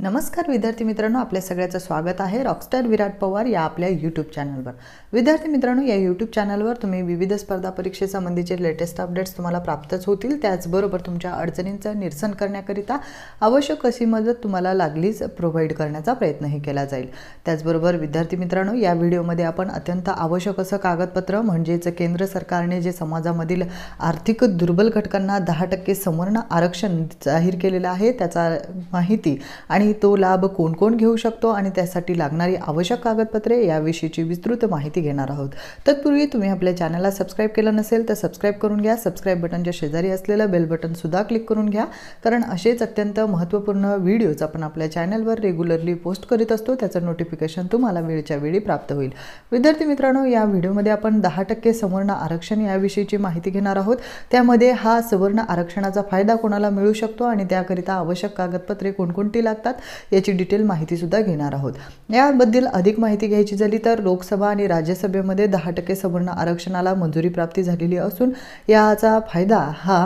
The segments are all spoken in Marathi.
नमस्कार विद्यार्थी मित्रांनो, आपल्या सगळ्यांचं स्वागत आहे रॉकस्टार विराट पवार या आपल्या यूट्यूब चॅनलवर। विद्यार्थी मित्रांनो, या यूट्यूब चॅनलवर तुम्ही विविध स्पर्धा परीक्षेसंबंधीचे लेटेस्ट अपडेट्स तुम्हाला प्राप्तच होतील। त्याचबरोबर तुमच्या अडचणींचं निरसन करण्याकरिता आवश्यक अशी मदत तुम्हाला लागलीच प्रोव्हाइड करण्याचा प्रयत्नही केला जाईल। त्याचबरोबर विद्यार्थी मित्रांनो, या व्हिडिओमध्ये आपण अत्यंत आवश्यक असं कागदपत्र म्हणजेच केंद्र सरकारने जे समाजामधील आर्थिक दुर्बल घटकांना 10% संवर्ण आरक्षण जाहीर केलेलं आहे त्याचा माहिती आणि तो लाभ कोण कोण घेऊ शकतो आणि त्यासाठी लागणारी आवश्यक कागदपत्रे याविषयीची विस्तृत माहिती घेणार आहोत। तत्पूर्वी तुम्ही आपल्या चॅनलला सबस्क्राइब केलं नसेल तर सबस्क्राइब करून घ्या। सबस्क्राइब बटनच्या शेजारी असलेलं बेल बटन सुद्धा क्लिक करून घ्या, कारण असेच अत्यंत महत्त्वपूर्ण व्हिडिओज आपण आपल्या चॅनलवर रेग्युलरली पोस्ट करीत असतो, त्याचं नोटिफिकेशन तुम्हाला वेळच्या वेळी प्राप्त होईल। विद्यार्थी मित्रांनो, या व्हिडिओमध्ये आपण 10% संवर्ण आरक्षण याविषयीची माहिती घेणार आहोत। त्यामध्ये हा संवर्ण आरक्षणाचा फायदा कोणाला मिळू शकतो आणि त्याकरिता आवश्यक कागदपत्रे कोणकोणती लागतात याची डिटेल माहिती सुद्धा घेणार आहोत। याबद्दल अधिक माहिती घ्यायची झाली तर लोकसभा आणि राज्यसभेमध्ये 10% संवर्ण आरक्षणाला मंजुरी प्राप्ती झालेली असून याचा फायदा हा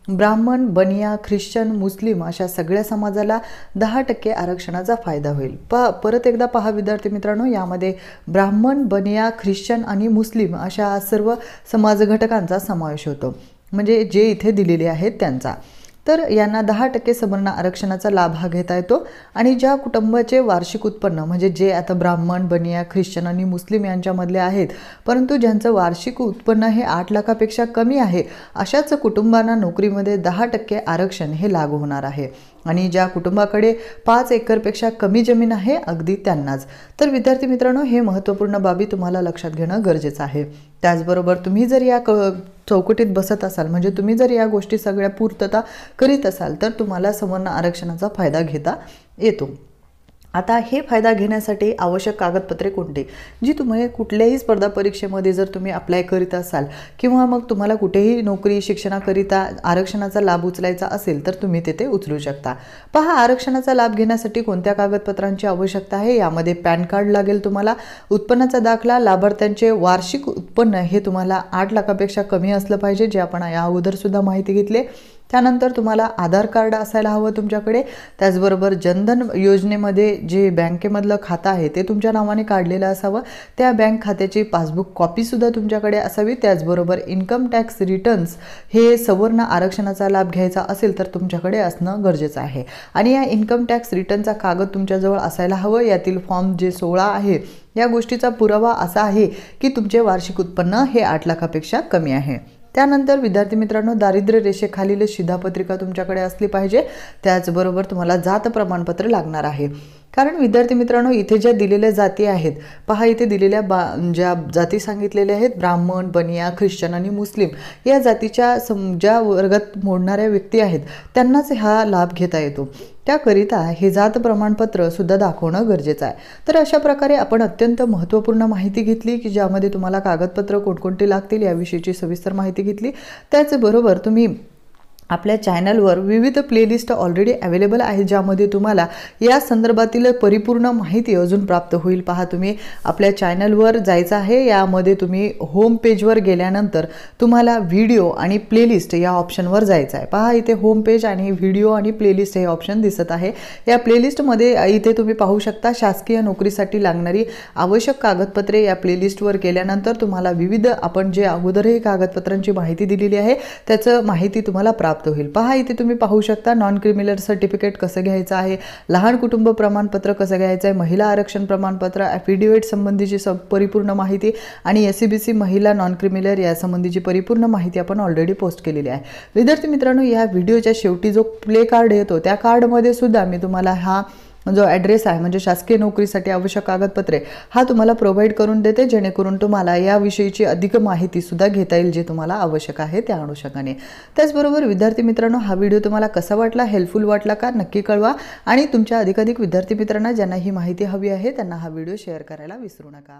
ब्राह्मण, बनिया, ख्रिश्चन, मुस्लिम अशा सगळ्या समाजाला 10% आरक्षणाचा फायदा होईल। परत एकदा पहा विद्यार्थी मित्रांनो, यामध्ये ब्राह्मण, बनिया, ख्रिश्चन आणि मुस्लिम अशा सर्व समाज घटकांचा समावेश होतो, म्हणजे जे इथे दिलेले आहेत त्यांचा। तर यांना 10% संवर्ण आरक्षणाचा लाभ हा घेता येतो आणि ज्या कुटुंबाचे वार्षिक उत्पन्न म्हणजे जे आता ब्राह्मण, बनिया, ख्रिश्चन आणि मुस्लिम यांच्यामधले आहेत परंतु ज्यांचं वार्षिक उत्पन्न हे 8 लाखापेक्षा कमी आहे अशाच कुटुंबांना नोकरीमध्ये 10% आरक्षण हे लागू होणार आहे आणि ज्या कुटुंबाकडे 5 एकरपेक्षा कमी जमीन आहे अगदी त्यांनाच। तर विद्यार्थी मित्रांनो, हे महत्त्वपूर्ण बाबी तुम्हाला लक्षात घेणं गरजेचं आहे। त्याचबरोबर तुम्ही जर या चौकटीत बसत असाल म्हणजे तुम्ही जर या गोष्टी सगळ्या पूर्तता करीत असाल तर तुम्हाला संवर्ण आरक्षणाचा फायदा घेता येतो। आता हे फायदा घेण्यासाठी आवश्यक कागदपत्रे कोणती जी तुम्ही कुठल्याही स्पर्धा परीक्षेमध्ये जर तुम्ही अप्लाय करीत असाल किंवा मग तुम्हाला कुठेही नोकरी शिक्षणाकरिता आरक्षणाचा लाभ उचलायचा असेल तर तुम्ही तेथे उचलू शकता। पहा, आरक्षणाचा लाभ घेण्यासाठी कोणत्या कागदपत्रांची आवश्यकता आहे। यामध्ये पॅन कार्ड लागेल, तुम्हाला उत्पन्नाचा दाखला, लाभार्थ्यांचे वार्षिक उत्पन्न हे तुम्हाला 8 लाखापेक्षा कमी असलं पाहिजे, जे आपण या अगोदर सुद्धा माहिती घेतली। त्यानंतर तुम्हाला आधार कार्ड असायला हवं तुमच्याकडे। त्याचबरोबर जनधन योजनेमध्ये जे बँकेमधलं खातं आहे ते तुमच्या नावाने काढलेलं असावं, त्या बँक खात्याची पासबुक कॉपी सुद्धा तुमच्याकडे असावी। त्याचबरोबर इन्कम टॅक्स रिटर्न्स हे संवर्ण आरक्षणाचा लाभ घ्यायचा असेल तर तुमच्याकडे असणं गरजेचं आहे आणि या इन्कम टॅक्स रिटर्नचा कागद तुमच्याजवळ असायला हवं। यातील फॉर्म जे 16 आहे या गोष्टीचा पुरावा असा आहे की तुमचे वार्षिक उत्पन्न हे 8 लाखापेक्षा कमी आहे। त्यानंतर विद्यार्थी मित्रांनो, दारिद्र्य रेषेखालील शिधापत्रिका तुमच्याकडे असली पाहिजे। त्याचबरोबर तुम्हाला जात प्रमाणपत्र लागणार आहे, कारण विद्यार्थी मित्रांनो इथे ज्या दिलेल्या जाती आहेत पहा, इथे दिलेल्या ज्या जाती सांगितलेल्या आहेत ब्राह्मण, बनिया, ख्रिश्चन आणि मुस्लिम या जातीच्या ज्या वर्गात मोडणाऱ्या व्यक्ती आहेत त्यांनाच हा लाभ घेता येतो। त्याकरिता हे जात प्रमाणपत्र सुद्धा दाखवणं गरजेचं आहे। तर अशा प्रकारे आपण अत्यंत महत्त्वपूर्ण माहिती घेतली की ज्यामध्ये तुम्हाला कागदपत्र कोणकोणती लागतील याविषयीची सविस्तर माहिती घेतली। त्याचबरोबर तुम्ही आपल्या चॅनलवर विविध प्लेलिस्ट ऑलरेडी अवेलेबल आहेत ज्यामध्ये तुम्हाला या संदर्भातील परिपूर्ण माहिती अजून प्राप्त होईल। पहा, तुम्ही आपल्या चॅनलवर जायचं आहे, यामध्ये तुम्ही होम पेजवर गेल्यानंतर तुम्हाला व्हिडिओ आणि प्लेलिस्ट या ऑप्शनवर जायचं आहे। पहा, इथे होम पेज आणि व्हिडिओ आणि प्लेलिस्ट हे ऑप्शन दिसत आहे। या प्लेलिस्टमध्ये इथे तुम्ही पाहू शकता शासकीय नोकरीसाठी लागणारी आवश्यक कागदपत्रे। या प्लेलिस्टवर गेल्यानंतर तुम्हाला विविध आपण जे अगोदरही कागदपत्रांची माहिती दिलेली आहे त्याचं माहिती तुम्हाला प्राप्त होईल। पहा, इथे तुम्ही पाहू शकता नॉन क्रिमिनल सर्टिफिकेट कसं घ्यायचं आहे, लहान कुटुंब प्रमाणपत्र कसं घ्यायचं आहे, महिला आरक्षण प्रमाणपत्र, ॲफिडेव्हिट संबंधीची परिपूर्ण माहिती आणि SCBC महिला नॉन क्रिमिनल या संबंधीची परिपूर्ण माहिती आपण ऑलरेडी पोस्ट केलेली आहे। विद्यार्थी मित्रांनो, या व्हिडिओच्या शेवटी जो प्ले कार्ड येतो त्या कार्डमध्ये सुद्धा मी तुम्हाला हा जो ॲड्रेस आहे म्हणजे शासकीय नोकरीसाठी आवश्यक कागदपत्रे हा तुम्हाला प्रोव्हाइड करून देते, जेणेकरून तुम्हाला याविषयीची अधिक माहिती सुद्धा घेता येईल जे तुम्हाला आवश्यक आहे त्या अनुषंगाने। त्याचबरोबर विद्यार्थी मित्रांनो, हा व्हिडिओ तुम्हाला कसा वाटला, हेल्पफुल वाटला का नक्की कळवा आणि तुमच्या अधिकाधिक विद्यार्थी मित्रांना ज्यांना ही माहिती हवी आहे त्यांना हा व्हिडिओ शेअर करायला विसरू नका।